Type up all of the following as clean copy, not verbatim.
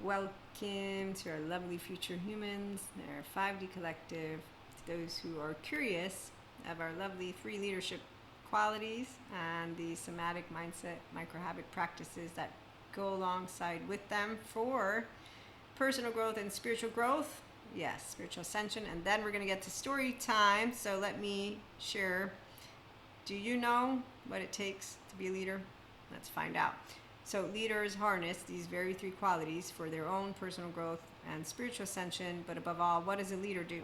welcome to our lovely future humans, our 5D collective, to those who are curious of our lovely 3 leadership qualities and the somatic mindset micro-habit practices that go alongside with them for personal growth and spiritual growth. Yes, spiritual ascension. And then we're going to get to story time. So let me share. Do you know what it takes to be a leader? Let's find out. So leaders harness these very 3 qualities for their own personal growth and spiritual ascension. But above all, what does a leader do?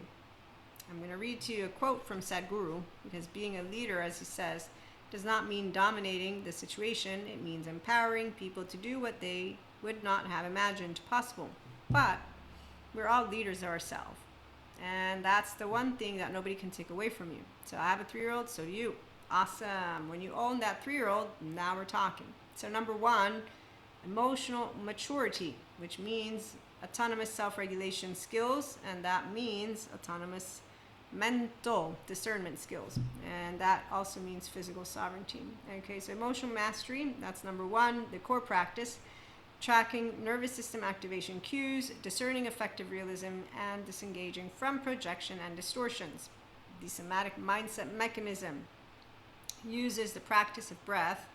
I'm going to read to you a quote from Sadhguru, because being a leader, as he says, does not mean dominating the situation. It means empowering people to do what they would not have imagined possible. But we're all leaders ourselves. And that's the one thing that nobody can take away from you. So I have a 3-year-old, so do you. Awesome. When you own that 3-year-old, now we're talking. So number 1, emotional maturity, which means autonomous self-regulation skills, and that means autonomous mental discernment skills, and that also means physical sovereignty. Okay, so emotional mastery, that's number 1, the core practice, tracking nervous system activation cues, discerning affective realism, and disengaging from projection and distortions. The somatic mindset mechanism uses the practice of breath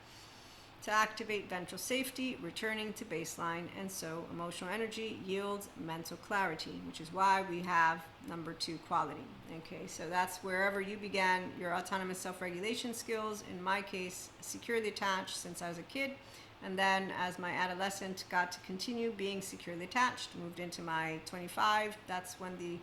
to activate ventral safety, returning to baseline, and so emotional energy yields mental clarity, which is why we have number 2 quality. Okay, so that's wherever you began your autonomous self-regulation skills. In my case, securely attached since I was a kid, and then as my adolescent got to continue being securely attached, moved into my 25, that's when the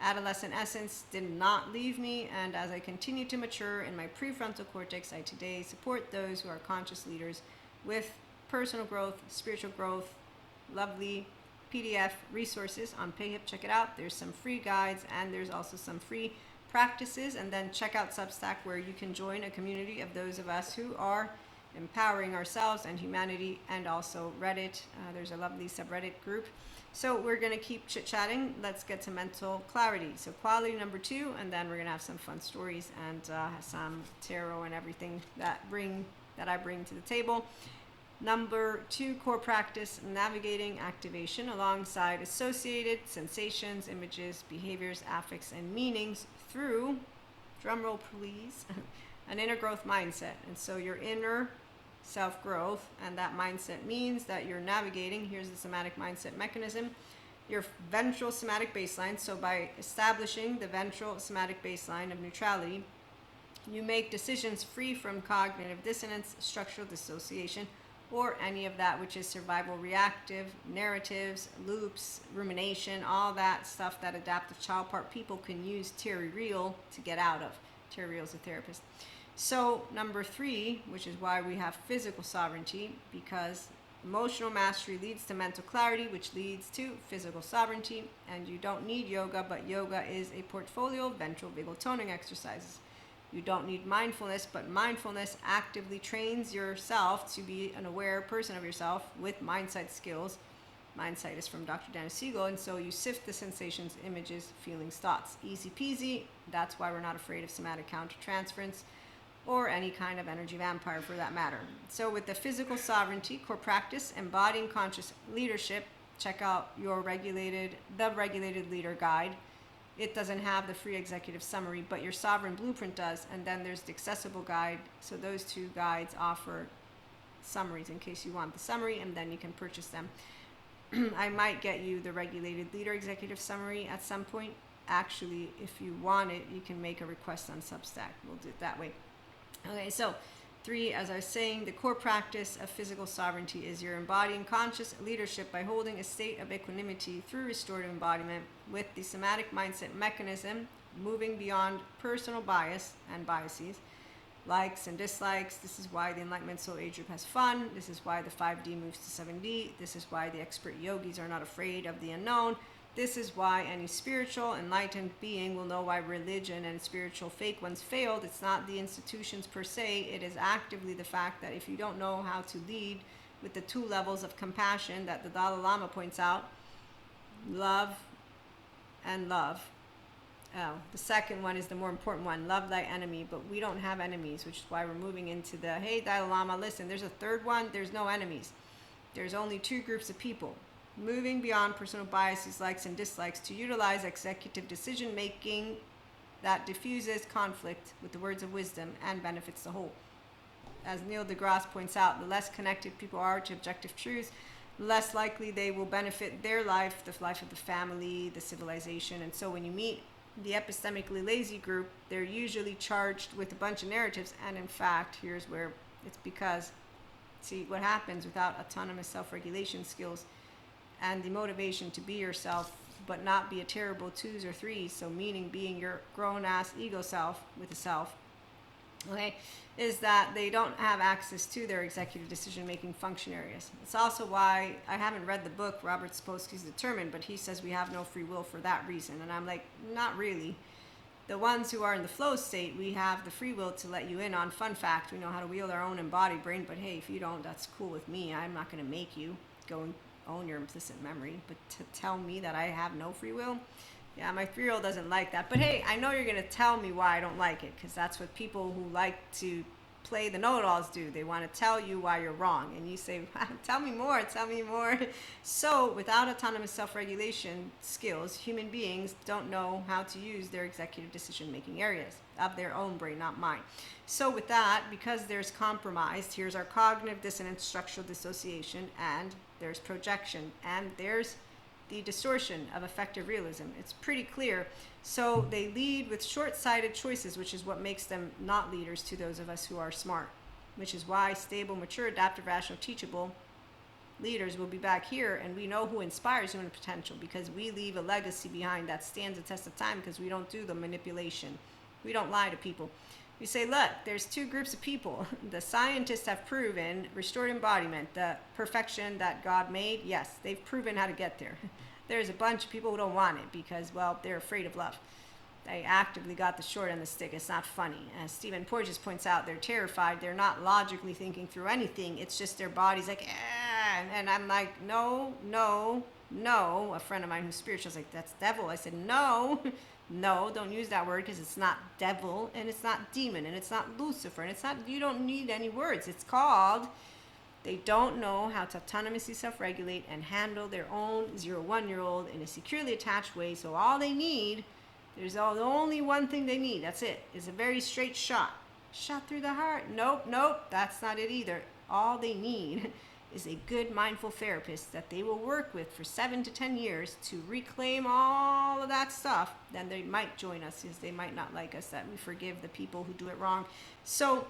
adolescent essence did not leave me, and as I continue to mature in my prefrontal cortex, I today support those who are conscious leaders with personal growth, spiritual growth, lovely PDF resources on PayHip. Check it out. There's some free guides and there's also some free practices, and then check out Substack, where you can join a community of those of us who are empowering ourselves and humanity, and also Reddit. There's a lovely subreddit group. So we're going to keep chit-chatting. Let's get to mental clarity. So quality number 2, and then we're going to have some fun stories and some tarot and everything that I bring to the table. Number 2, core practice, navigating activation alongside associated sensations, images, behaviors, affects, and meanings through, drumroll please, an inner growth mindset. And so your inner self-growth, and that mindset means that you're navigating, here's the somatic mindset mechanism, your ventral somatic baseline. So by establishing the ventral somatic baseline of neutrality, you make decisions free from cognitive dissonance, structural dissociation, or any of that which is survival reactive, narratives, loops, rumination, all that stuff that adaptive child part people can use Terry Real to get out of. Terry Real is a therapist. So number 3, which is why we have physical sovereignty, because emotional mastery leads to mental clarity, which leads to physical sovereignty. And you don't need yoga, but yoga is a portfolio of ventral vagal toning exercises. You don't need mindfulness, but mindfulness actively trains yourself to be an aware person of yourself with mindsight skills. Mindsight is from Dr. Dana Siegel, and so you sift the sensations, images, feelings, thoughts. Easy peasy. That's why we're not afraid of somatic countertransference or any kind of energy vampire for that matter. So with the physical sovereignty, core practice, embodying conscious leadership, check out the Regulated Leader Guide. It doesn't have the free executive summary, but your sovereign blueprint does. And then there's the accessible guide. So those 2 guides offer summaries in case you want the summary, and then you can purchase them. I might get you the Regulated Leader Executive Summary at some point. Actually, if you want it, you can make a request on Substack. We'll do it that way. Okay, so 3, as I was saying, the core practice of physical sovereignty is you're embodying conscious leadership by holding a state of equanimity through restorative embodiment with the somatic mindset mechanism, moving beyond personal bias and biases, likes and dislikes. This is why the Enlightenment Soul Age Group has fun. This is why the 5D moves to 7D. This is why the expert yogis are not afraid of the unknown. This is why any spiritual, enlightened being will know why religion and spiritual fake ones failed. It's not the institutions per se. It is actively the fact that if you don't know how to lead with the 2 levels of compassion that the Dalai Lama points out, love and love. Oh, the second one is the more important one, love thy enemy, but we don't have enemies, which is why we're moving into the, hey, Dalai Lama, listen, there's a third one, there's no enemies. There's only 2 groups of people. moving beyond personal biases, likes and dislikes, to utilize executive decision making that diffuses conflict with the words of wisdom and benefits the whole. As Neil deGrasse points out, the less connected people are to objective truths, less likely they will benefit their life, the life of the family, the civilization. And so when you meet the epistemically lazy group, they're usually charged with a bunch of narratives. And in fact, here's where it's because, see, what happens without autonomous self-regulation skills and the motivation to be yourself, but not be a terrible twos or threes, so meaning being your grown-ass ego self with a self, okay, is that they don't have access to their executive decision-making function areas. It's also why I haven't read the book Robert Sapolsky's Determined, but he says we have no free will for that reason. And I'm like, not really. The ones who are in the flow state, we have the free will to let you in on fun fact. We know how to wield our own embodied brain, but hey, if you don't, that's cool with me. I'm not going to make you go and own your implicit memory. But to tell me that I have no free will, yeah, my 3-year-old doesn't like that. But hey, I know you're going to tell me why I don't like it, because that's what people who like to play the know-it-alls do. They want to tell you why you're wrong. And you say, tell me more, tell me more. So without autonomous self-regulation skills, human beings don't know how to use their executive decision-making areas of their own brain, not mine. So with that, because there's compromise, here's our cognitive dissonance, structural dissociation, and there's projection, and there's the distortion of affective realism. It's pretty clear. So they lead with short-sighted choices, which is what makes them not leaders to those of us who are smart, which is why stable, mature, adaptive, rational, teachable leaders will be back here, and we know who inspires human potential, because we leave a legacy behind that stands the test of time, because we don't do the manipulation. We don't lie to people. We say, look, there's two groups of people. The scientists have proven restored embodiment, the perfection that God made. Yes, they've proven how to get there. There's a bunch of people who don't want it because, well, they're afraid of love. They actively got the short end of the stick. It's not funny. As Stephen Porges points out, they're terrified. They're not logically thinking through anything. It's just their body's like, eh. And I'm like, no, no, no. A friend of mine who's spiritual is like, that's devil. I said, no. No, don't use that word, because it's not devil, and it's not demon, and it's not Lucifer, and it's not, you don't need any words. It's called, they don't know how to autonomously self-regulate and handle their own 0-1-year-old in a securely attached way. So all they need, the only one thing they need, that's it, is a very straight shot. Shot through the heart. Nope, nope, that's not it either. All they need is a good mindful therapist that they will work with for 7 to 10 years to reclaim all of that stuff. Then they might join us, because they might not like us, that we forgive the people who do it wrong. So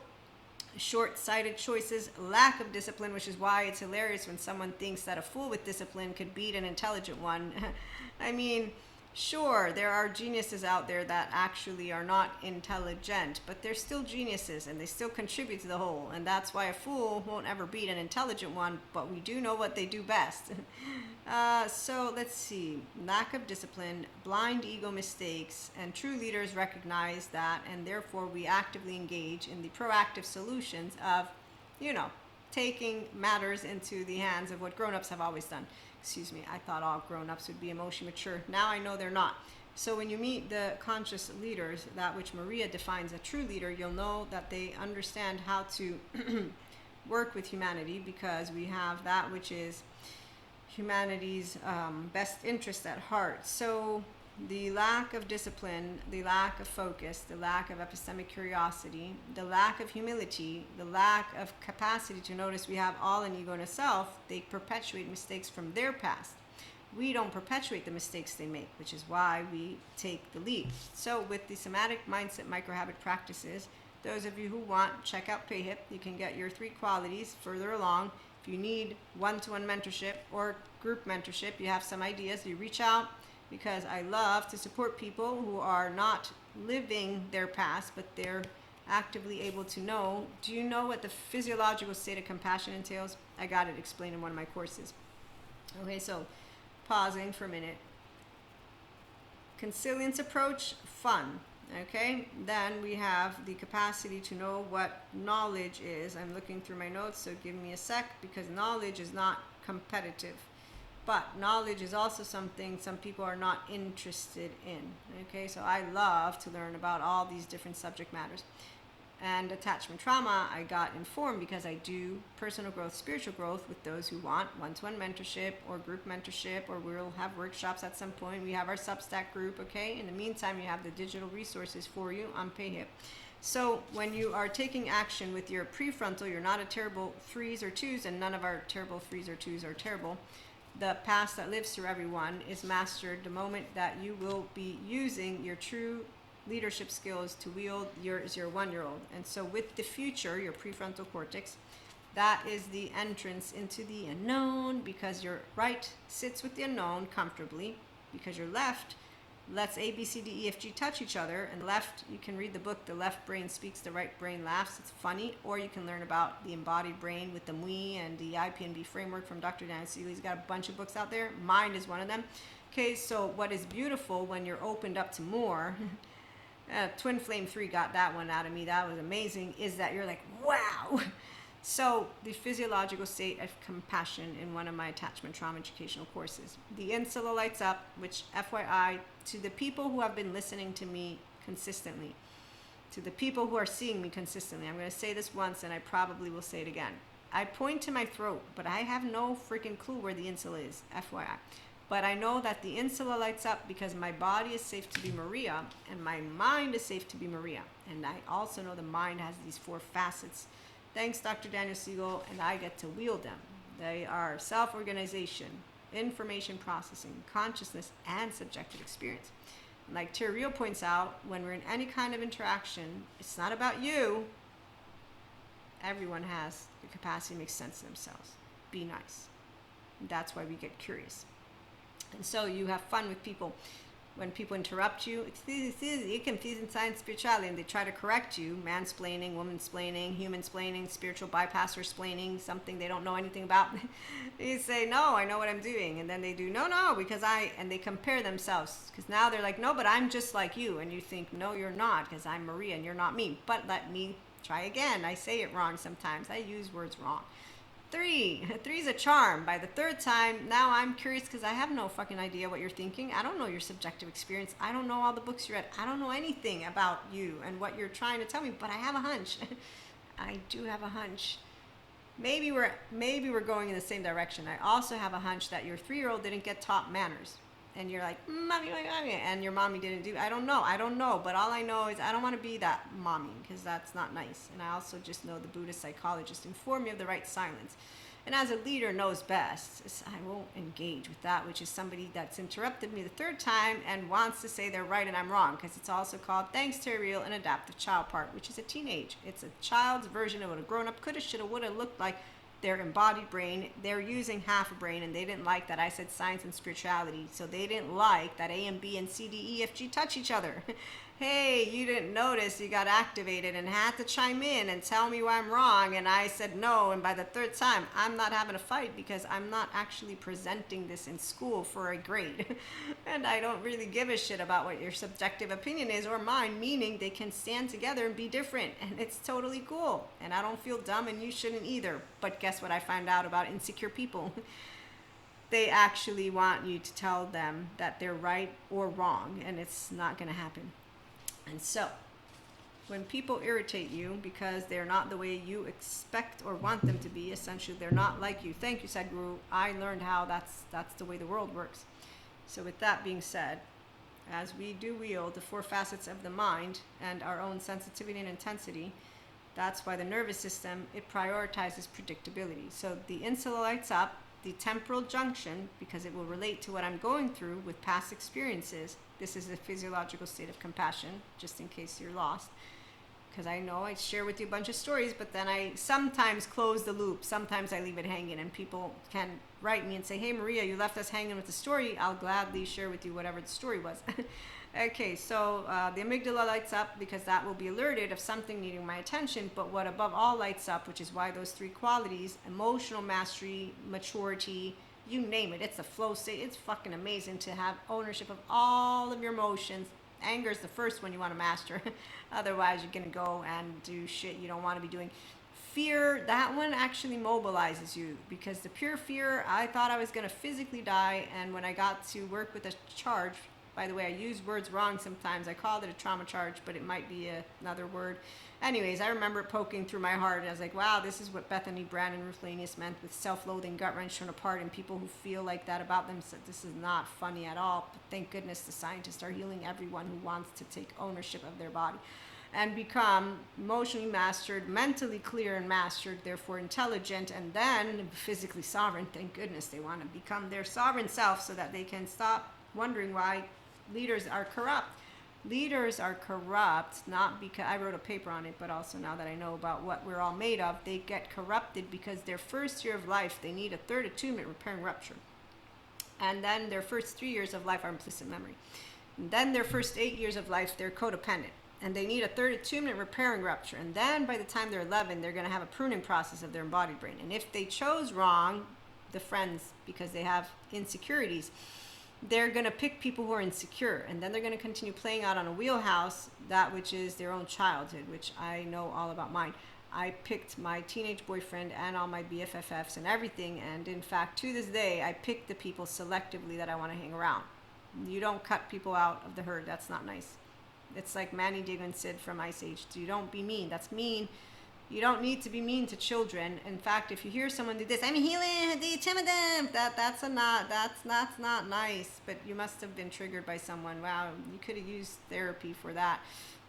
short-sighted choices, lack of discipline, which is why it's hilarious when someone thinks that a fool with discipline could beat an intelligent one. I mean, sure, there are geniuses out there that actually are not intelligent, but they're still geniuses, and they still contribute to the whole. And that's why a fool won't ever beat an intelligent one, but we do know what they do best. So let's see. Lack of discipline, blind ego mistakes, and true leaders recognize that, and therefore we actively engage in the proactive solutions of, taking matters into the hands of what grown-ups have always done. Excuse me, I thought all grown-ups would be emotionally mature. Now I know they're not. So when you meet the conscious leaders, that which Maria defines a true leader, you'll know that they understand how to work with humanity, because we have that which is humanity's best interest at heart. So the lack of discipline, the lack of focus, the lack of epistemic curiosity, the lack of humility, the lack of capacity to notice we have all an ego and a self, they perpetuate mistakes from their past. We don't perpetuate the mistakes they make, which is why we take the lead. So with the somatic mindset microhabit practices, those of you who want, check out PayHip. You can get your 3 qualities further along. If you need one-to-one mentorship or group mentorship, you have some ideas, you reach out, because I love to support people who are not living their past, but they're actively able to know. Do you know what the physiological state of compassion entails? I got it explained in one of my courses. Okay, so pausing for a minute. Consilience approach, fun. Okay, then we have the capacity to know what knowledge is. I'm looking through my notes, so give me a sec, because knowledge is not competitive. But knowledge is also something some people are not interested in. Okay, so I love to learn about all these different subject matters. and attachment trauma, I got informed because I do personal growth, spiritual growth with those who want one-to-one mentorship or group mentorship, or we'll have workshops at some point. We have our Substack group, okay? In the meantime, you have the digital resources for you on PayHip. So when you are taking action with your prefrontal, you're not a terrible 3s or 2s, and none of our terrible 3s or 2s are terrible. The past that lives through everyone is mastered the moment that you will be using your true leadership skills to wield your 1-year-old. And so with the future, your prefrontal cortex, that is the entrance into the unknown, because your right sits with the unknown comfortably, because your left lets A, B, C, D, E, F, G touch each other. And left, you can read the book, The Left Brain Speaks, the Right Brain Laughs. It's funny. Or you can learn about the embodied brain with the MWE and the IPNB framework from Dr. Daniel Siegel. He's got a bunch of books out there. Mind is one of them. Okay, so what is beautiful when you're opened up to more, Twin Flame 3 got that one out of me. That was amazing. Is that you're like, wow. So the physiological state of compassion in one of my attachment trauma educational courses. The insula lights up, which FYI, to the people who have been listening to me consistently, to the people who are seeing me consistently, I'm going to say this once and I probably will say it again. I point to my throat, but I have no freaking clue where the insula is, FYI. But I know that the insula lights up because my body is safe to be Maria and my mind is safe to be Maria. And I also know the mind has these 4 facets. Thanks, Dr. Daniel Siegel, and I get to wield them. They are self-organization, information processing, consciousness, and subjective experience. And like Terry points out, when we're in any kind of interaction, it's not about you. Everyone has the capacity to make sense of themselves. Be nice. That's why we get curious. And so you have fun with people. When people interrupt you, you're confusing science, spirituality, and they try to correct you, mansplaining, womansplaining, humansplaining, spiritual bypasser-splaining, something they don't know anything about. You say, no, I know what I'm doing. And then they do, no, because and they compare themselves. Because now they're like, no, but I'm just like you. And you think, no, you're not, because I'm Maria and you're not me. But let me try again. I say it wrong sometimes. I use words wrong. 3 is a charm. By the 3rd time, now I'm curious because I have no fucking idea what you're thinking. I don't know your subjective experience. I don't know all the books you read. I don't know anything about you and what you're trying to tell me, but I have a hunch. I do have a hunch. Maybe we're going in the same direction. I also have a hunch that your 3-year-old didn't get taught manners. And you're like, mommy, and your mommy didn't do. I don't know. But all I know is I don't want to be that mommy because that's not nice. And I also just know the Buddhist psychologist informed me of the right silence. And as a leader knows best, I won't engage with that, which is somebody that's interrupted me the 3rd time and wants to say they're right and I'm wrong, because it's also called, thanks to real and adaptive child part, which is a teenage. It's a child's version of what a grown-up coulda, shoulda, woulda looked like. Their embodied brain, they're using half a brain, and they didn't like that I said science and spirituality, so they didn't like that A and B and C, D, E, F, G touch each other. Hey, you didn't notice, you got activated and had to chime in and tell me why I'm wrong, and I said no, and by the 3rd time, I'm not having a fight because I'm not actually presenting this in school for a grade. And I don't really give a shit about what your subjective opinion is or mine, meaning they can stand together and be different, and it's totally cool. And I don't feel dumb, and you shouldn't either. But guess what I found out about insecure people? They actually want you to tell them that they're right or wrong, and it's not going to happen. And so, when people irritate you because they're not the way you expect or want them to be, essentially they're not like you. Thank you, Sadhguru. I learned how that's the way the world works. So with that being said, as we do wield the 4 facets of the mind and our own sensitivity and intensity, that's why the nervous system, it prioritizes predictability. So the insula lights up, the temporal junction, because it will relate to what I'm going through with past experiences. This is a physiological state of compassion, just in case you're lost. Because I know I share with you a bunch of stories, but then I sometimes close the loop. Sometimes I leave it hanging, and people can write me and say, hey, Maria, you left us hanging with the story. I'll gladly share with you whatever the story was. Okay, so the amygdala lights up because that will be alerted of something needing my attention, but what above all lights up, which is why those 3 qualities, emotional mastery, maturity, you name it, it's a flow state. It's fucking amazing to have ownership of all of your emotions. Anger is the first one you want to master. Otherwise, you're going to go and do shit you don't want to be doing. Fear, that one actually mobilizes you, because the pure fear, I thought I was going to physically die, and when I got to work with a charge, By the way, I use words wrong sometimes. I called it a trauma charge, but it might be another word. Anyways, I remember it poking through my heart. I was like, wow, this is what Bethany Brandon Ruthlanius meant with self-loathing, gut-wrench, torn apart, and people who feel like that about them said this is not funny at all. But thank goodness the scientists are healing everyone who wants to take ownership of their body and become emotionally mastered, mentally clear and mastered, therefore intelligent, and then physically sovereign. Thank goodness they want to become their sovereign self so that they can stop wondering why leaders are corrupt. Leaders are corrupt, not because I wrote a paper on it, but also now that I know about what we're all made of, they get corrupted because their first year of life, they need a third attunement, repairing rupture. And then their first 3 years of life are implicit memory. And then their first 8 years of life, they're codependent. And they need a third attunement, repairing rupture. And then by the time they're 11, they're going to have a pruning process of their embodied brain. And if they chose wrong, the friends, because they have insecurities, they're going to pick people who are insecure. And then they're going to continue playing out on a wheelhouse, that which is their own childhood, which I know all about mine. I picked my teenage boyfriend and all my BFFs and everything. And in fact, to this day, I pick the people selectively that I want to hang around. You don't cut people out of the herd. That's not nice. It's like Manny Diggins said from Ice Age. You don't be mean. That's mean. You don't need to be mean to children. In fact, if you hear someone do this, I'm healing the timidum. That's not nice. But you must have been triggered by someone. Wow, you could have used therapy for that,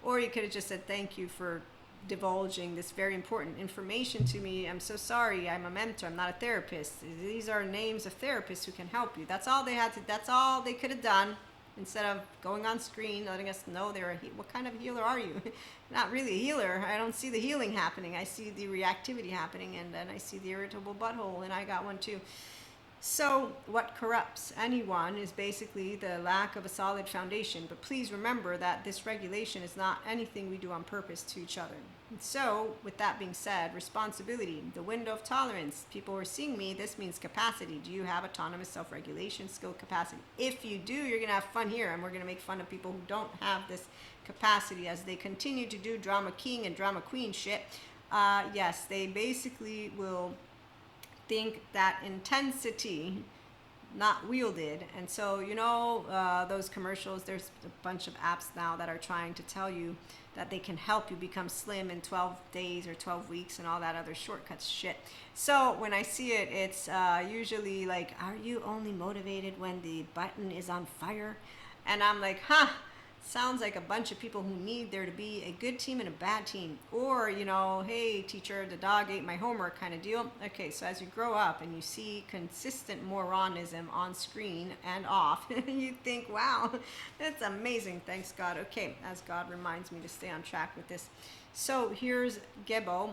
or you could have just said thank you for divulging this very important information to me. I'm so sorry. I'm a mentor. I'm not a therapist. These are names of therapists who can help you. That's all they had to. That's all they could have done. Instead of going on screen, letting us know they're what kind of healer are you? Not really a healer. I don't see the healing happening. I see the reactivity happening, and then I see the irritable butthole, and I got one too. So what corrupts anyone is basically the lack of a solid foundation. But please remember that this regulation is not anything we do on purpose to each other. And so with that being said, responsibility, the window of tolerance. People are seeing me. This means capacity. Do you have autonomous self-regulation, skill, capacity? If you do, you're going to have fun here. And we're going to make fun of people who don't have this capacity as they continue to do drama king and drama queen shit. Yes, they basically will think that intensity not wielded. And so those commercials, there's a bunch of apps now that are trying to tell you that they can help you become slim in 12 days or 12 weeks and all that other shortcuts shit. So when I see it, it's usually like, are you only motivated when the button is on fire? And I'm like, sounds like a bunch of people who need there to be a good team and a bad team. Or, hey, teacher, the dog ate my homework kind of deal. Okay, so as you grow up and you see consistent moronism on screen and off, you think, wow, that's amazing. Thanks, God. Okay, as God reminds me to stay on track with this. So here's Gebo.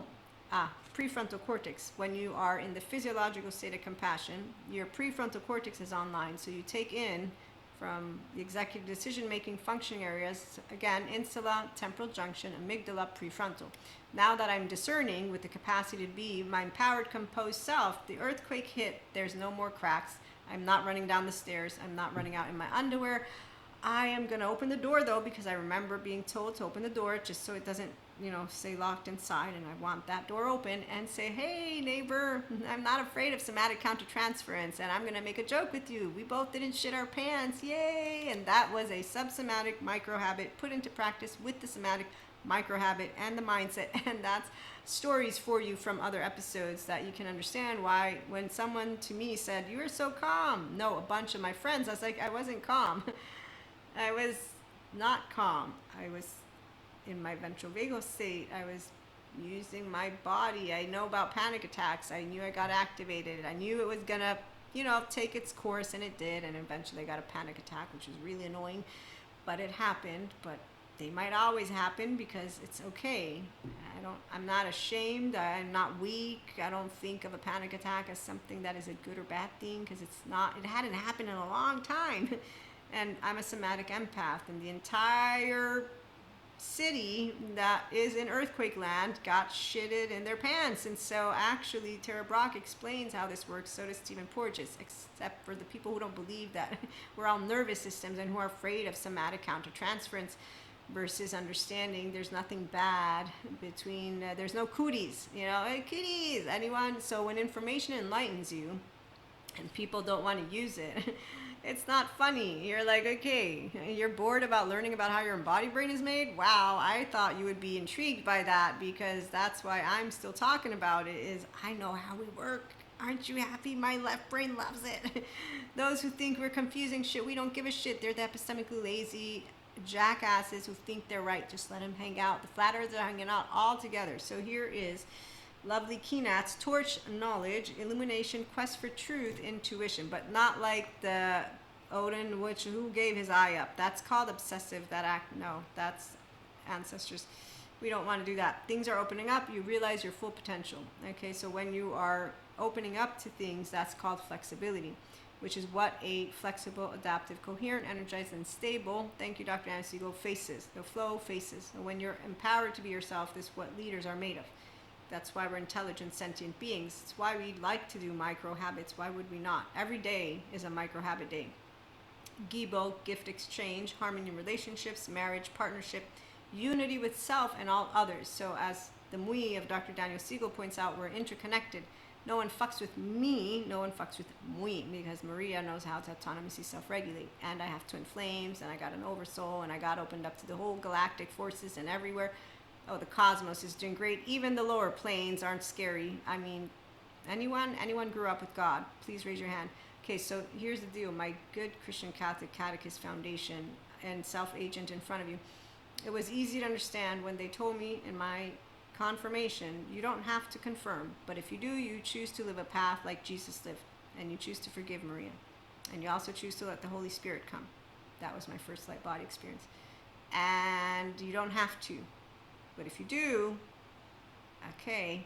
Prefrontal cortex. When you are in the physiological state of compassion, your prefrontal cortex is online. So you take in from the executive decision-making functioning areas, again, insula, temporal junction, amygdala, prefrontal. Now that I'm discerning with the capacity to be my empowered, composed self, the earthquake hit, there's no more cracks. I'm not running down the stairs. I'm not running out in my underwear. I am going to open the door, though, because I remember being told to open the door just so it doesn't, stay locked inside. And I want that door open and say, hey, neighbor, I'm not afraid of somatic countertransference, and I'm going to make a joke with you. We both didn't shit our pants. Yay! And that was a subsomatic microhabit put into practice with the somatic microhabit and the mindset. And that's stories for you from other episodes that you can understand why when someone to me said, you were so calm. No, a bunch of my friends, I was like, I wasn't calm. I was not calm. I was in my ventral vagal state. I was using my body. I know about panic attacks. I knew I got activated. I knew it was gonna, take its course, and it did. And eventually I got a panic attack, which was really annoying, but it happened. But they might always happen because it's okay. I'm not ashamed. I'm not weak. I don't think of a panic attack as something that is a good or bad thing, because it's not. It hadn't happened in a long time. And I'm a somatic empath, and the entire city that is in earthquake land got shitted in their pants. And so actually Tara Brach explains how this works, so does Stephen Porges, except for the people who don't believe that we're all nervous systems and who are afraid of somatic countertransference versus understanding there's nothing bad between, there's no cooties, hey, kitties, anyone. So when information enlightens you, and people don't want to use it. It's not funny. You're like, okay, you're bored about learning about how your embodied brain is made? Wow, I thought you would be intrigued by that, because that's why I'm still talking about it, is I know how we work. Aren't you happy? My left brain loves it. Those who think we're confusing shit, we don't give a shit. They're the epistemically lazy jackasses who think they're right. Just let them hang out. The flat earthers are hanging out all together. So here is lovely Keenat's torch, knowledge, illumination, quest for truth, intuition, but not like the Odin, who gave his eye up. That's called obsessive. No, that's ancestors. We don't want to do that. Things are opening up. You realize your full potential. Okay, so when you are opening up to things, that's called flexibility, which is what a flexible, adaptive, coherent, energized, and stable, thank you, Dr. Anna Siegel, faces. The flow faces. And when you're empowered to be yourself, this is what leaders are made of. That's why we're intelligent, sentient beings. It's why we like to do micro habits. Why would we not? Every day is a micro habit day. Gibo, gift exchange, harmony in relationships, marriage, partnership, unity with self and all others. So as the Mui of Dr. Daniel Siegel points out, we're interconnected. No one fucks with me, no one fucks with Mui, because Maria knows how to autonomously self-regulate. And I have twin flames, and I got an oversoul, and I got opened up to the whole galactic forces and everywhere. Oh, the cosmos is doing great. Even the lower planes aren't scary. I mean, anyone grew up with God? Please raise your hand. Okay, so here's the deal. My good Christian Catholic Catechist Foundation and self-agent in front of you. It was easy to understand when they told me in my confirmation, you don't have to confirm, but if you do, you choose to live a path like Jesus lived, and you choose to forgive Maria, and you also choose to let the Holy Spirit come. That was my first light body experience. And you don't have to. But if you do, okay.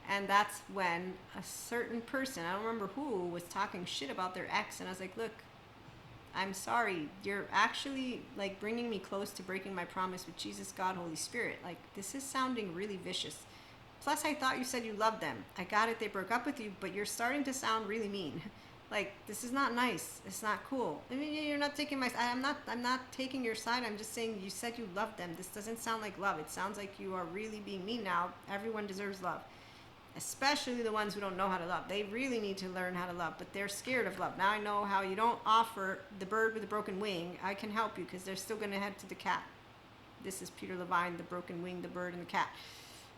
And that's when a certain person, I don't remember who, was talking shit about their ex. And I was like, look, I'm sorry. You're actually like bringing me close to breaking my promise with Jesus, God, Holy Spirit. Like, this is sounding really vicious. Plus, I thought you said you loved them. I got it. They broke up with you, but you're starting to sound really mean. Like, this is not nice. It's not cool. I mean, you're not taking my. I'm not taking your side. I'm just saying you said you loved them. This doesn't sound like love. It sounds like you are really being mean now. Everyone deserves love, especially the ones who don't know how to love. They really need to learn how to love, but they're scared of love. Now I know how you don't offer the bird with a broken wing. I can help you, because they're still going to head to the cat. This is Peter Levine, the broken wing, the bird, and the cat.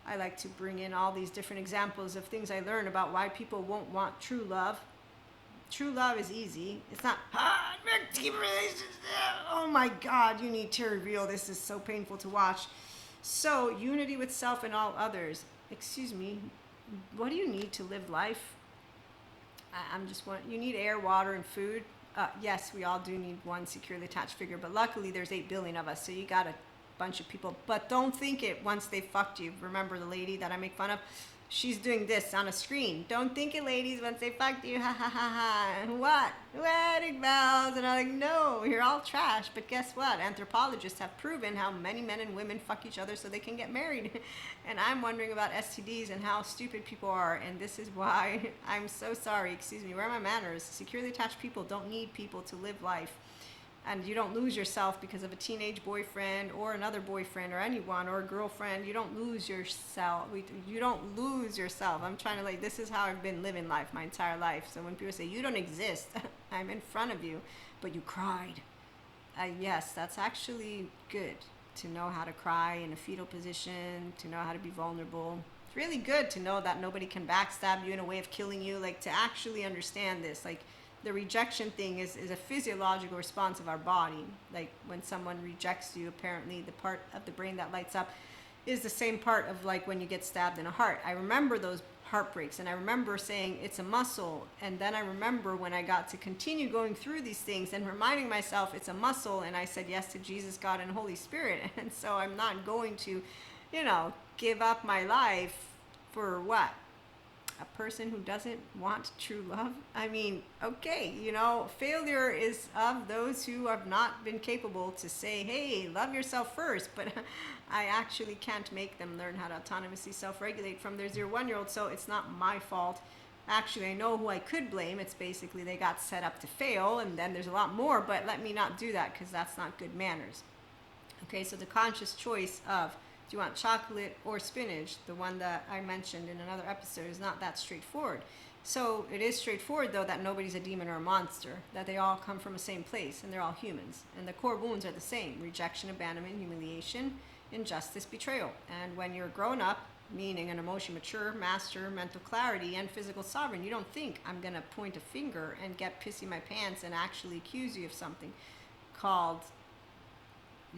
I like to bring in all these different examples of things I learn about why people won't want true love. True love is easy. It's not, oh my God, you need to reveal. This is so painful to watch. So, unity with self and all others. Excuse me, what do you need to live life? You need air, water, and food. Yes, we all do need one securely attached figure, but luckily there's 8 billion of us, so you got a bunch of people. But don't think it once they fucked you. Remember the lady that I make fun of? She's doing this on a screen. Don't think it, ladies, once they fucked you. Ha ha ha ha. What? Wedding bells. And I'm like, no, you're all trash. But guess what? Anthropologists have proven how many men and women fuck each other so they can get married. And I'm wondering about STDs and how stupid people are. And this is why I'm so sorry. Excuse me. Where are my manners? Securely attached people don't need people to live life. And you don't lose yourself because of a teenage boyfriend or another boyfriend or anyone or a girlfriend. You don't lose yourself. You don't lose yourself. I'm trying to, this is how I've been living life my entire life. So when people say, you don't exist, I'm in front of you, but you cried. Yes, that's actually good to know how to cry in a fetal position, to know how to be vulnerable. It's really good to know that nobody can backstab you in a way of killing you, to actually understand this. The rejection thing is a physiological response of our body. Like when someone rejects you, apparently the part of the brain that lights up is the same part of when you get stabbed in a heart. I remember those heartbreaks, and I remember saying it's a muscle. And then I remember when I got to continue going through these things and reminding myself it's a muscle, and I said yes to Jesus, God, and Holy Spirit. And so I'm not going to, give up my life for what? A person who doesn't want true love? I mean, okay, failure is of those who have not been capable to say, hey, love yourself first, but I actually can't make them learn how to autonomously self-regulate from their 0-1-year-old, so it's not my fault. Actually, I know who I could blame. It's basically they got set up to fail, and then there's a lot more, but let me not do that because that's not good manners. Okay, so the conscious choice of do you want chocolate or spinach? The one that I mentioned in another episode is not that straightforward. So it is straightforward, though, that nobody's a demon or a monster, that they all come from the same place, and they're all humans. And the core wounds are the same: rejection, abandonment, humiliation, injustice, betrayal. And when you're grown up, meaning an emotionally mature, master mental clarity, and physical sovereign, you don't think, I'm going to point a finger and get pissy my pants and actually accuse you of something called,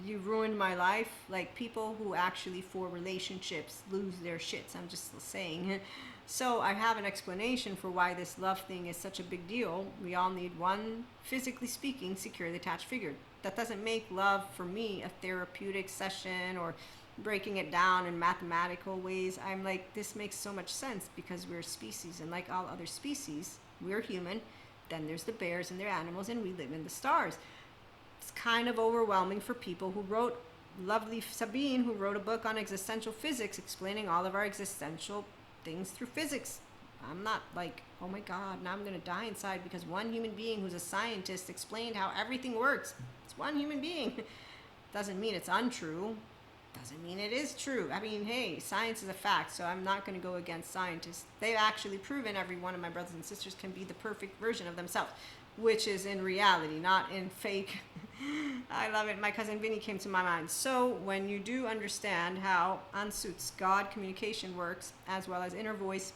you ruined my life. Like, people who actually for relationships lose their shits, I'm just saying. So I have an explanation for why this love thing is such a big deal. We all need one, physically speaking, securely attached figure. That doesn't make love, for me, a therapeutic session or breaking it down in mathematical ways. I'm like, this makes so much sense because we're a species, and like all other species, we're human. Then there's the bears and their animals, and we live in the stars. It's kind of overwhelming for people who wrote, lovely Sabine, who wrote a book on existential physics explaining all of our existential things through physics. I'm not like, oh my God, now I'm going to die inside because one human being who's a scientist explained how everything works. It's one human being. Doesn't mean it's untrue. Doesn't mean it is true. I mean, hey, science is a fact, so I'm not going to go against scientists. They've actually proven every one of my brothers and sisters can be the perfect version of themselves, which is in reality, not in fake. I love it. My cousin Vinny came to my mind. So when you do understand how Ansut's God communication works, as well as inner voice,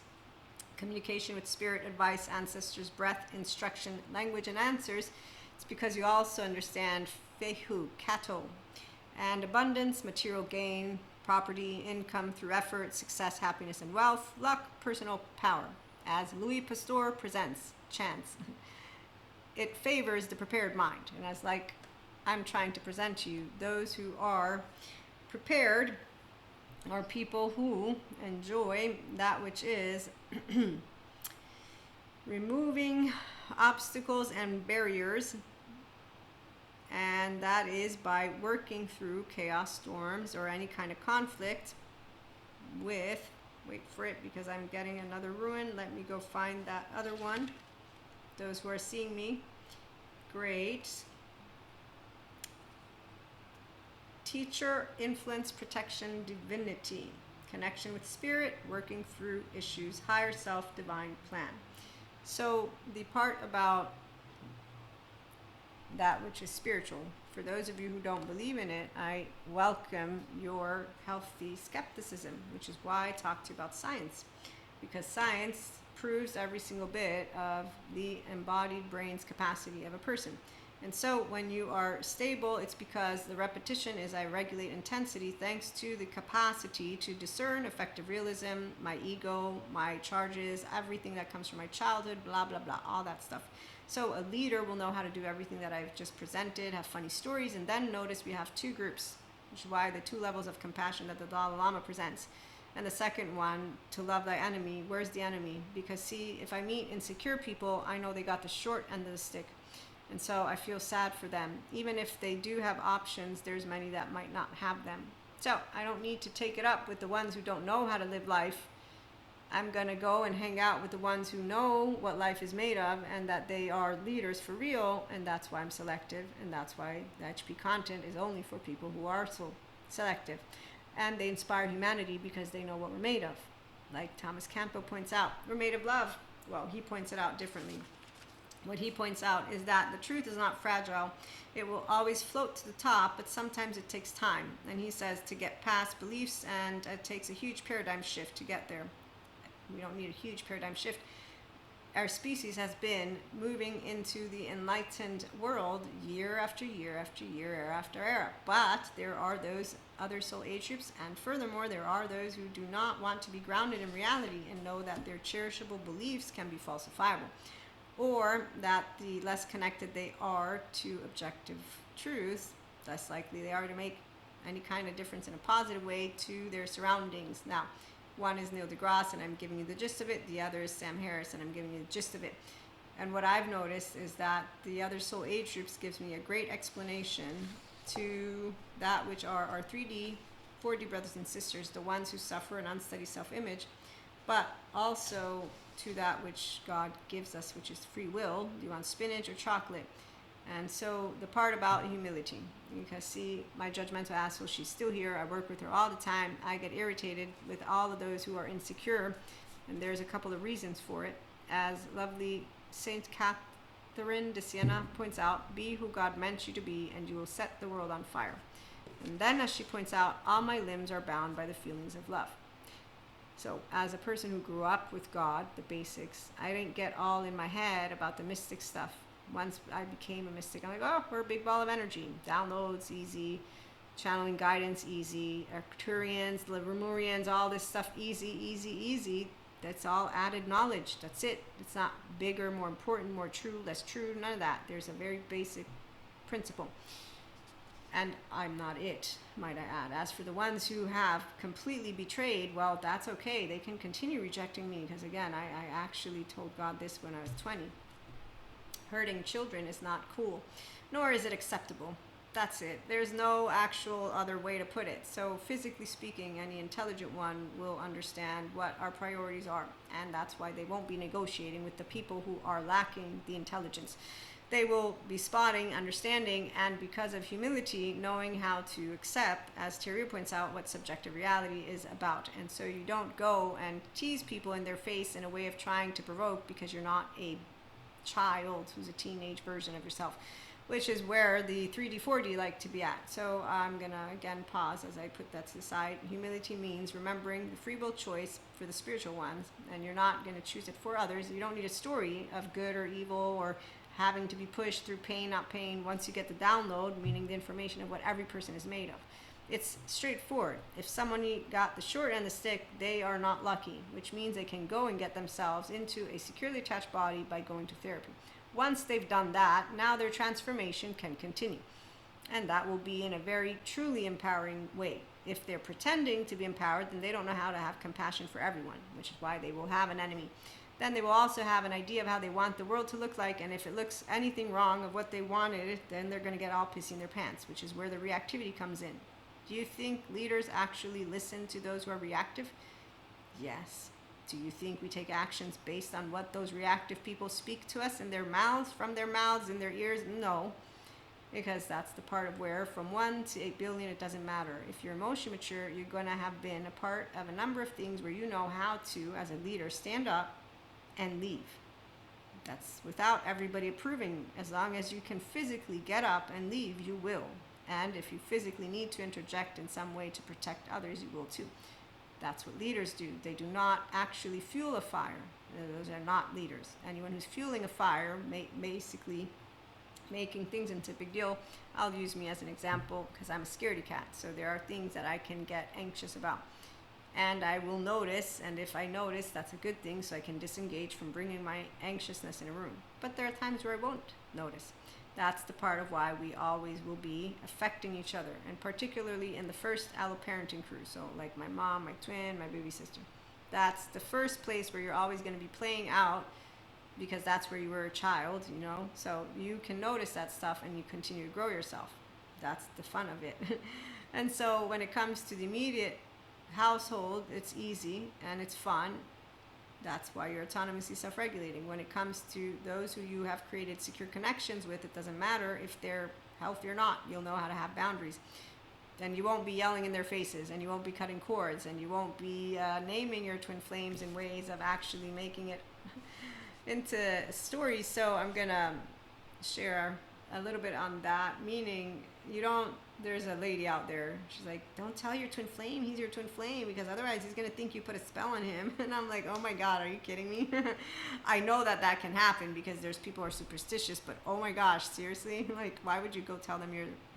communication with spirit, advice, ancestors, breath, instruction, language, and answers, it's because you also understand Fehu, Kato, and abundance, material gain, property, income through effort, success, happiness, and wealth, luck, personal power. As Louis Pasteur presents, chance. It favors the prepared mind. And as like I'm trying to present to you, those who are prepared are people who enjoy that which is removing obstacles and barriers, and that is by working through chaos, storms, or any kind of conflict with, wait for it because I'm getting another ruin, let me go find that other one. Those who are seeing me, great. Teacher, influence, protection, divinity, connection with spirit, working through issues, higher self, divine plan. So the part about that which is spiritual, for those of you who don't believe in it, I welcome your healthy skepticism, which is why I talk to you about science, because science proves every single bit of the embodied brain's capacity of a person. And so when you are stable, it's because the repetition is I regulate intensity thanks to the capacity to discern affective realism, my ego, my charges, everything that comes from my childhood, blah, blah, blah, all that stuff. So a leader will know how to do everything that I've just presented, have funny stories, and then notice we have two groups, which is why the two levels of compassion that the Dalai Lama presents. And the second one, to love thy enemy. Where's the enemy? Because see, if I meet insecure people, I know they got the short end of the stick. And so I feel sad for them. Even if they do have options, there's many that might not have them. So I don't need to take it up with the ones who don't know how to live life. I'm going to go and hang out with the ones who know what life is made of and that they are leaders for real. And that's why I'm selective. And that's why the HP content is only for people who are so selective. And they inspire humanity because they know what we're made of. Like Thomas Campo points out, we're made of love. Well, he points it out differently. What he points out is that the truth is not fragile. It will always float to the top, but sometimes it takes time. And he says to get past beliefs, and it takes a huge paradigm shift to get there. We don't need a huge paradigm shift. Our species has been moving into the enlightened world year after year after year, era after era. But there are those other soul age groups, and furthermore, there are those who do not want to be grounded in reality and know that their cherishable beliefs can be falsifiable, or that the less connected they are to objective truth, less likely they are to make any kind of difference in a positive way to their surroundings. Now, one is Neil deGrasse, and I'm giving you the gist of it. The other is Sam Harris, and I'm giving you the gist of it. And what I've noticed is that the other soul age groups gives me a great explanation to that which are our 3D, 4D brothers and sisters, the ones who suffer an unsteady self-image, but also to that which God gives us, which is free will. Do you want spinach or chocolate? And so the part about humility, because see, my judgmental asshole, she's still here. I work with her all the time. I get irritated with all of those who are insecure, and there's a couple of reasons for it. as lovely Saint Catherine de Siena points out, be who God meant you to be, and you will set the world on fire. And then, as she points out, all my limbs are bound by the feelings of love. So, as a person who grew up with God, the basics, I didn't get all in my head about the mystic stuff. Once I became a mystic, I'm like, oh, we're a big ball of energy. Downloads, easy. Channeling guidance, easy. Arcturians, Lemurians, all this stuff, easy. That's all added knowledge. That's it. It's not bigger, more important, more true, less true, none of that. There's a very basic principle. And I'm not it, might I add. As for the ones who have completely betrayed, well, that's okay. They can continue rejecting me because, again, I actually told God this when I was 20. Hurting children is not cool, nor is it acceptable. That's it. There's no actual other way to put it. So physically speaking, any intelligent one will understand what our priorities are. And that's why they won't be negotiating with the people who are lacking the intelligence. They will be spotting, understanding, and because of humility, knowing how to accept, as Terry points out, what subjective reality is about. And so you don't go and tease people in their face in a way of trying to provoke because you're not a child who's a teenage version of yourself, which is where the 3D, 4D like to be at. So I'm going to, again, pause as I put that to the side. Humility means remembering the free will choice for the spiritual ones, and you're not going to choose it for others. You don't need a story of good or evil or having to be pushed through pain, not pain, once you get the download, meaning the information of what every person is made of. It's straightforward. If someone got the short end of the stick, they are not lucky, which means they can go and get themselves into a securely attached body by going to therapy. Once they've done that, now their transformation can continue. And that will be in a very truly empowering way. If they're pretending to be empowered, then they don't know how to have compassion for everyone, which is why they will have an enemy. Then they will also have an idea of how they want the world to look like, and if it looks anything wrong of what they wanted, then they're going to get all pissy in their pants, which is where the reactivity comes in. Do you think leaders actually listen to those who are reactive? Yes. Do you think we take actions based on what those reactive people speak to us in their mouths, from their mouths, in their ears? No, because that's the part of where from 1 to 8 billion, it doesn't matter. If you're emotionally mature, you're going to have been a part of a number of things where you know how to, as a leader, stand up and leave. That's without everybody approving. As long as you can physically get up and leave, you will. And if you physically need to interject in some way to protect others, you will too. That's what leaders do. They do not actually fuel a fire. Those are not leaders. Anyone who's fueling a fire, basically making things into a big deal, I'll use me as an example because I'm a scaredy cat. So there are things that I can get anxious about. And I will notice, and if I notice, that's a good thing, so I can disengage from bringing my anxiousness in a room. But there are times where I won't notice. That's the part of why we always will be affecting each other, and particularly in the first alloparenting crew. So like my mom, my twin, my baby sister. That's the first place where you're always going to be playing out because that's where you were a child, you know. So you can notice that stuff and you continue to grow yourself. That's the fun of it. And so when it comes to the immediate household, it's easy and it's fun. That's why you're autonomously self-regulating. When it comes to those who you have created secure connections with, it doesn't matter if they're healthy or not. You'll know how to have boundaries. Then you won't be yelling in their faces, and you won't be cutting cords, and you won't be naming your twin flames in ways of actually making it into stories. So I'm going to share a little bit on that, meaning there's a lady out there, she's like, don't tell your twin flame he's your twin flame, because otherwise he's going to think you put a spell on him. And I'm like, oh my God, are you kidding me? I know that can happen because there's people who are superstitious, but oh my gosh, seriously? Like, why would you go tell them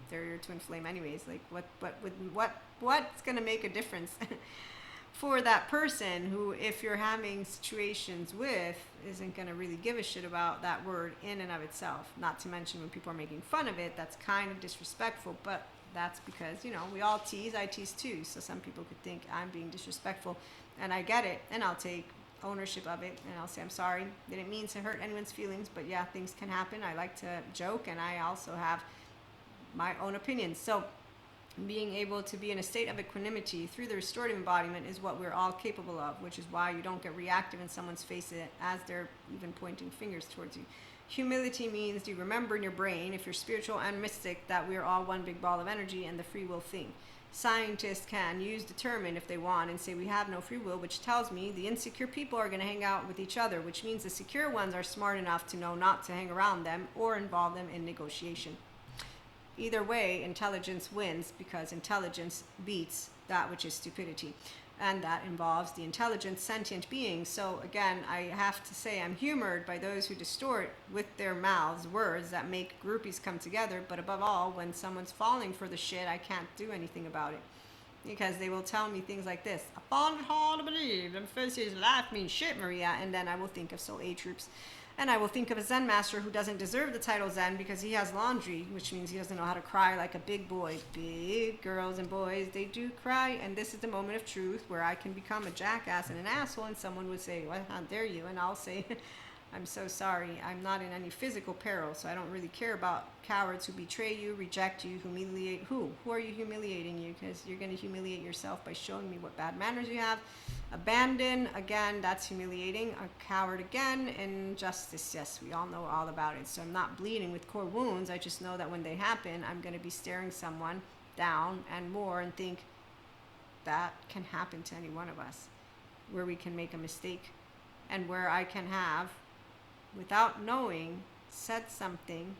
they're your twin flame anyways? Like, what's going to make a difference for that person who, if you're having situations with, isn't going to really give a shit about that word in and of itself? Not to mention when people are making fun of it, that's kind of disrespectful, but that's because, we all tease. I tease too. So some people could think I'm being disrespectful, and I get it, and I'll take ownership of it, and I'll say, I'm sorry. Didn't mean to hurt anyone's feelings, but yeah, things can happen. I like to joke, and I also have my own opinions. So being able to be in a state of equanimity through the restorative embodiment is what we're all capable of, which is why you don't get reactive in someone's face as they're even pointing fingers towards you. Humility means you remember in your brain, if you're spiritual and mystic, that we're all one big ball of energy and the free will thing. Scientists can use determine if they want and say we have no free will, which tells me the insecure people are going to hang out with each other, which means the secure ones are smart enough to know not to hang around them or involve them in negotiation. Either way, intelligence wins because intelligence beats that which is stupidity. And that involves the intelligent, sentient being. So again, I have to say I'm humored by those who distort with their mouths words that make groupies come together. But above all, when someone's falling for the shit, I can't do anything about it. Because they will tell me things like this: I found it hard to believe that first year's life means shit, Maria. And then I will think of Soul A troops. And I will think of a Zen master who doesn't deserve the title Zen because he has laundry, which means he doesn't know how to cry like a big boy. Big girls and boys, they do cry. And this is the moment of truth where I can become a jackass and an asshole, and someone would say, well, how dare you? And I'll say, I'm so sorry. I'm not in any physical peril, so I don't really care about cowards who betray you, reject you, humiliate. Who are you humiliating you? Because you're going to humiliate yourself by showing me what bad manners you have. Abandon, again, that's humiliating. A coward, again. Injustice, yes, we all know all about it. So I'm not bleeding with core wounds. I just know that when they happen, I'm going to be staring someone down and more and think that can happen to any one of us, where we can make a mistake and where I can have, without knowing, said something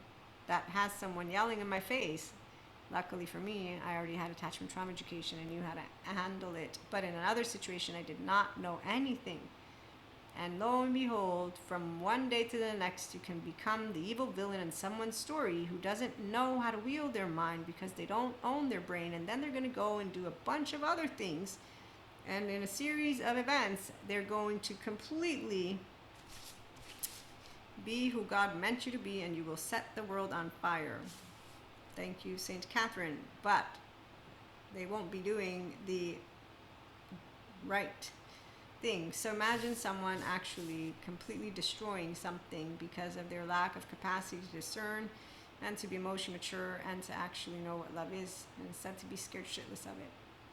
that has someone yelling in my face. Luckily for me, I already had attachment trauma education and knew how to handle it. But in another situation, I did not know anything. And lo and behold, from one day to the next, you can become the evil villain in someone's story who doesn't know how to wield their mind because they don't own their brain. And then they're going to go and do a bunch of other things. And in a series of events, they're going to completely be who God meant you to be, and you will set the world on fire. Thank you, Saint Catherine. But they won't be doing the right thing. So imagine someone actually completely destroying something because of their lack of capacity to discern and to be emotionally mature and to actually know what love is, and instead to be scared shitless of it.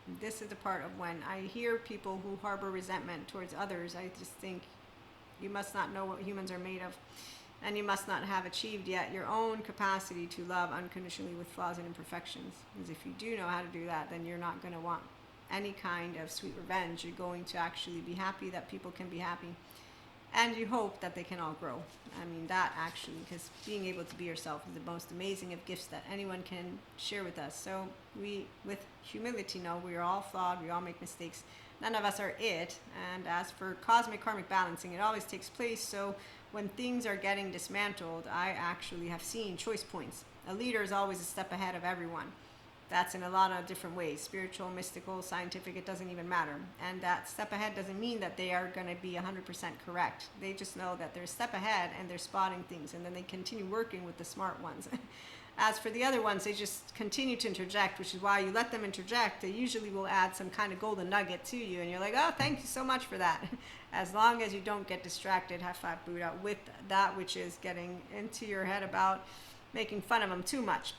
And this is the part of when I hear people who harbor resentment towards others, I just think, you must not know what humans are made of, and you must not have achieved yet your own capacity to love unconditionally with flaws and imperfections. Because if you do know how to do that, then you're not going to want any kind of sweet revenge. You're going to actually be happy that people can be happy, and you hope that they can all grow. I mean, that actually, because being able to be yourself is the most amazing of gifts that anyone can share with us. So we, with humility, know we are all flawed, we all make mistakes. None of us are it. And as for cosmic karmic balancing, it always takes place. So when things are getting dismantled, I actually have seen choice points. A leader is always a step ahead of everyone. That's in a lot of different ways: spiritual, mystical, scientific, it doesn't even matter. And that step ahead doesn't mean that they are going to be 100% correct. They just know that they're a step ahead and they're spotting things, and then they continue working with the smart ones. As for the other ones, they just continue to interject, which is why you let them interject. They usually will add some kind of golden nugget to you, and you're like, oh, thank you so much for that. As long as you don't get distracted, Hafat Buddha, with that which is getting into your head about making fun of them too much.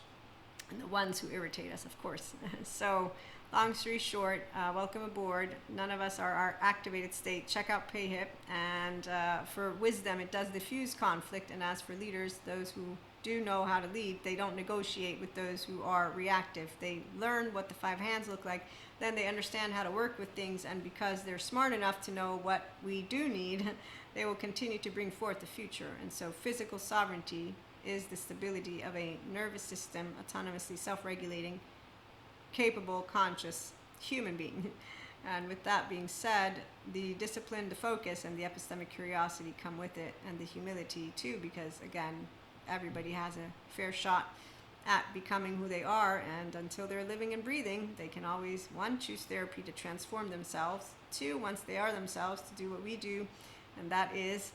And the ones who irritate us, of course. So, long story short, welcome aboard. None of us are our activated state. Check out PayHip. And for wisdom, it does diffuse conflict. And as for leaders, those who do know how to lead, they don't negotiate with those who are reactive. They learn what the five hands look like, then they understand how to work with things, and because they're smart enough to know what we do need, they will continue to bring forth the future. And so physical sovereignty is the stability of a nervous system, autonomously self-regulating, capable, conscious human being. And with that being said, the discipline, the focus, and the epistemic curiosity come with it, and the humility too, because again, everybody has a fair shot at becoming who they are, and until they're living and breathing, they can always, one, choose therapy to transform themselves, two, once they are themselves, to do what we do, and that is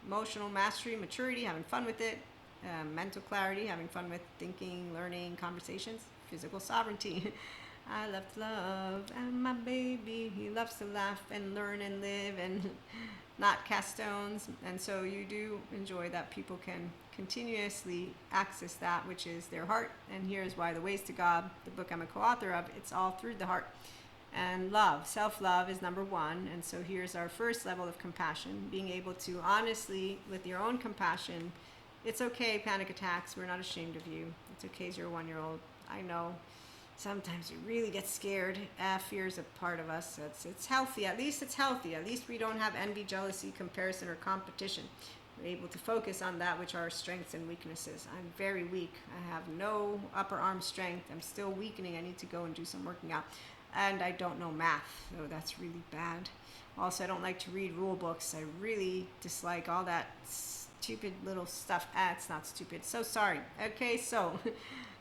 emotional mastery, maturity, having fun with it, mental clarity, having fun with thinking, learning, conversations, physical sovereignty. I love to love, and my baby, he loves to laugh and learn and live and not cast stones. And so you do enjoy that people can continuously access that which is their heart. And here's why: The Ways to God, the book I'm a co-author of, it's all through the heart. And love, self-love is number one. And so here's our first level of compassion: being able to honestly, with your own compassion, It's okay, panic attacks. We're not ashamed of you. It's okay as you're a 1-year-old. I know sometimes you really get scared. Fear is a part of us. It's healthy. At least it's healthy. At least we don't have envy, jealousy, comparison, or competition. We're able to focus on that which are our strengths and weaknesses. I'm very weak. I have no upper arm strength. I'm still weakening. I need to go and do some working out. And I don't know math, so that's really bad. Also, I don't like to read rule books. I really dislike all that stupid little stuff. It's not stupid. So sorry. Okay, so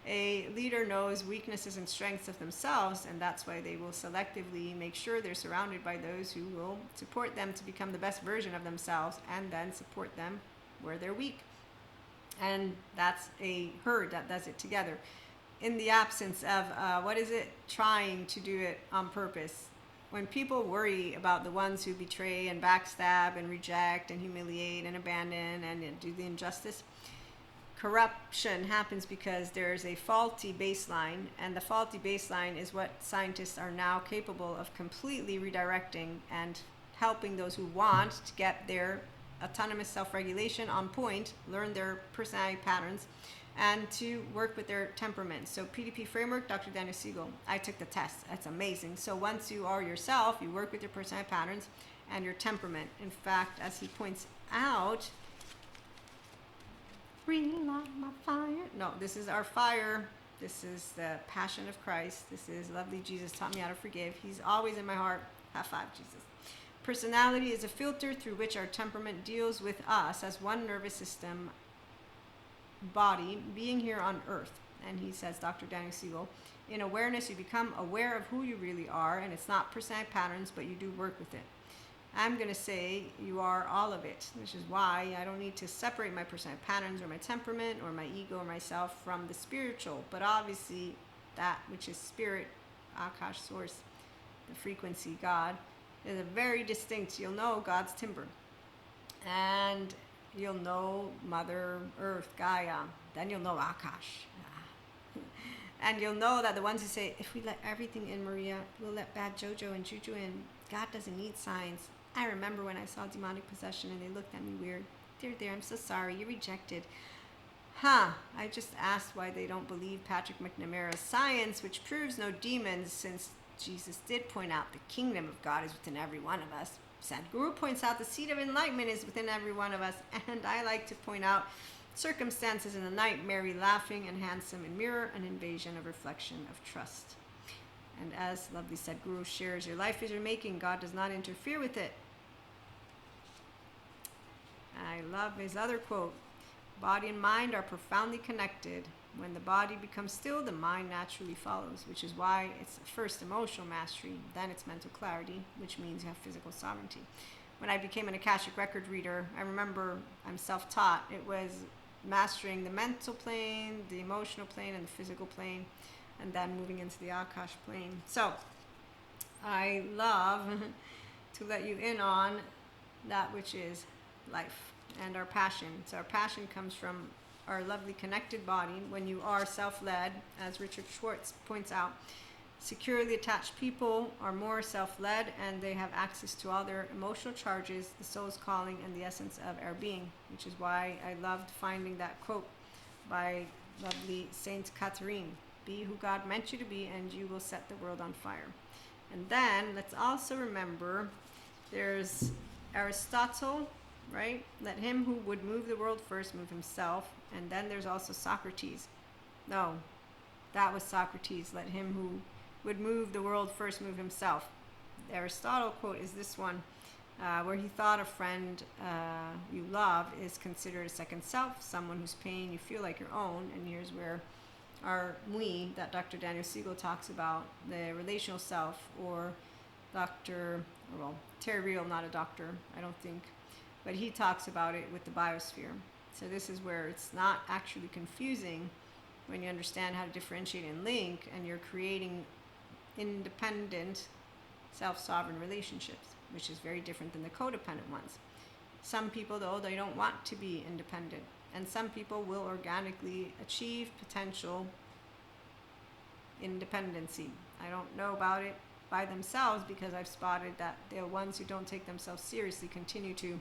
a leader knows weaknesses and strengths of themselves, and that's why they will selectively make sure they're surrounded by those who will support them to become the best version of themselves, and then support them where they're weak. And that's a herd that does it together. In the absence of, trying to do it on purpose. When people worry about the ones who betray and backstab and reject and humiliate and abandon and do the injustice, corruption happens because there's a faulty baseline, and the faulty baseline is what scientists are now capable of completely redirecting and helping those who want to get their autonomous self-regulation on point, learn their personality patterns, and to work with their temperament. So PDP framework, Dr. Daniel Siegel. I took the test. That's amazing. So once you are yourself, you work with your personality patterns and your temperament. In fact, as he points out, relight my fire. No, this is our fire. This is the passion of Christ. This is lovely Jesus taught me how to forgive. He's always in my heart. High five, Jesus. Personality is a filter through which our temperament deals with us as one nervous system body being here on earth. And he says, Dr. Daniel Siegel, in awareness you become aware of who you really are, and it's not personality patterns, but you do work with it. I'm going to say you are all of it, which is why I don't need to separate my personality patterns or my temperament or my ego or myself from the spiritual. But obviously that which is spirit, Akash, source, the frequency, God, is a very distinct. You'll know God's timbre, and you'll know Mother Earth, Gaia. Then you'll know Akash. And you'll know that the ones who say, if we let everything in, Maria, we'll let bad Jojo and Juju in. God doesn't need signs. I remember when I saw demonic possession and they looked at me weird. There, I'm so sorry. You're rejected. I just asked why they don't believe Patrick McNamara's science, which proves no demons, since Jesus did point out the kingdom of God is within every one of us. Sadhguru points out the seed of enlightenment is within every one of us, and I like to point out circumstances in the night, merry, laughing, and handsome in mirror, an invasion of reflection of trust. And as lovely Sadhguru shares, your life is your making. God does not interfere with it. I love his other quote, body and mind are profoundly connected. When the body becomes still, the mind naturally follows, which is why it's first emotional mastery, then it's mental clarity, which means you have physical sovereignty. When I became an Akashic record reader, I remember I'm self-taught. It was mastering the mental plane, the emotional plane, and the physical plane, and then moving into the Akash plane. So I love to let you in on that which is life and our passion. So our passion comes from our lovely connected body. When you are self-led, as Richard Schwartz points out, securely attached people are more self-led, and they have access to all their emotional charges, the soul's calling, and the essence of our being, which is why I loved finding that quote by lovely Saint Catherine, be who God meant you to be, and you will set the world on fire. And then let's also remember there's Aristotle, right? Let him who would move the world first move himself. And then there's also Socrates. No, that was Socrates. Let him who would move the world first move himself. The Aristotle quote is this one, where he thought a friend you love is considered a second self, someone whose pain you feel like your own. And here's where our Mui, that Dr. Daniel Siegel talks about, the relational self, or Terry Real, not a doctor, I don't think, but he talks about it with the biosphere. So this is where it's not actually confusing when you understand how to differentiate and link, and you're creating independent, self-sovereign relationships, which is very different than the codependent ones. Some people, though, they don't want to be independent, and some people will organically achieve potential independency. I don't know about it by themselves, because I've spotted that the ones who don't take themselves seriously continue to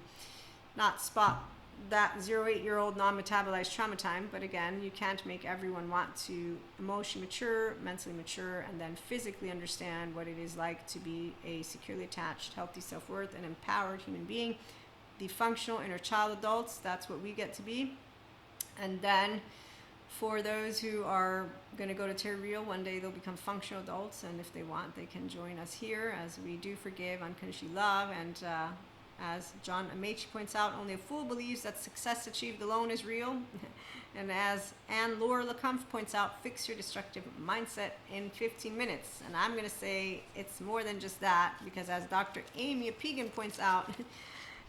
not spot that 0 to 8-year-old non-metabolized trauma time, but again, you can't make everyone want to emotionally mature, mentally mature, and then physically understand what it is like to be a securely attached, healthy self-worth, and empowered human being. The functional inner child adults, that's what we get to be. And then for those who are going to go to Terry Real, one day they'll become functional adults, and if they want, they can join us here, as we do forgive, unconditionally love, and as John Amaechi points out, only a fool believes that success achieved alone is real. And as Anne-Laure Lecomte points out, fix your destructive mindset in 15 minutes. And I'm going to say it's more than just that, because as Dr. Amy Apigan points out,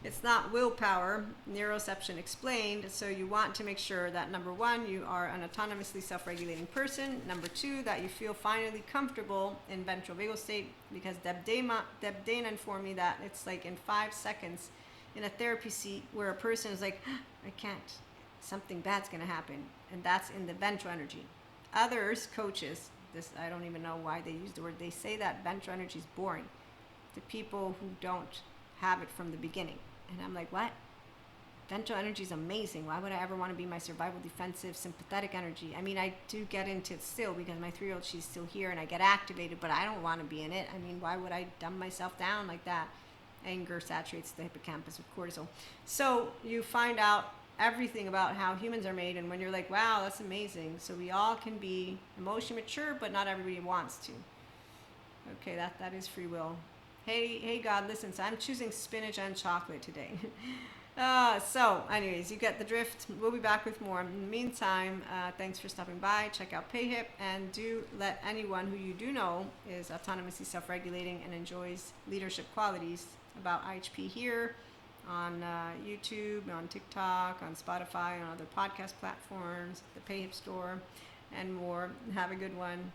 it's not willpower, neuroception explained. So you want to make sure that, number one, you are an autonomously self-regulating person. Number two, that you feel finally comfortable in ventral vagal state, because Deb Dana informed me that it's like in 5 seconds in a therapy seat where a person is like, I can't, something bad's going to happen. And that's in the ventral energy. Others, coaches, this, I don't even know why they use the word, they say that ventral energy is boring to people who don't have it from the beginning. And I'm like, what? Ventral energy is amazing. Why would I ever want to be my survival, defensive, sympathetic energy? I mean, I do get into it still, because my 3-year-old, she's still here, and I get activated, but I don't want to be in it. I mean, why would I dumb myself down like that? Anger saturates the hippocampus with cortisol. So you find out everything about how humans are made, and when you're like, wow, that's amazing. So we all can be emotionally mature, but not everybody wants to. Okay, that is free will. Hey, God, listen, so I'm choosing spinach and chocolate today. So, anyways, you get the drift. We'll be back with more. In the meantime, thanks for stopping by. Check out PayHip, and do let anyone who you do know is autonomously self-regulating and enjoys leadership qualities about IHP here on YouTube, on TikTok, on Spotify, on other podcast platforms, the PayHip store, and more. Have a good one.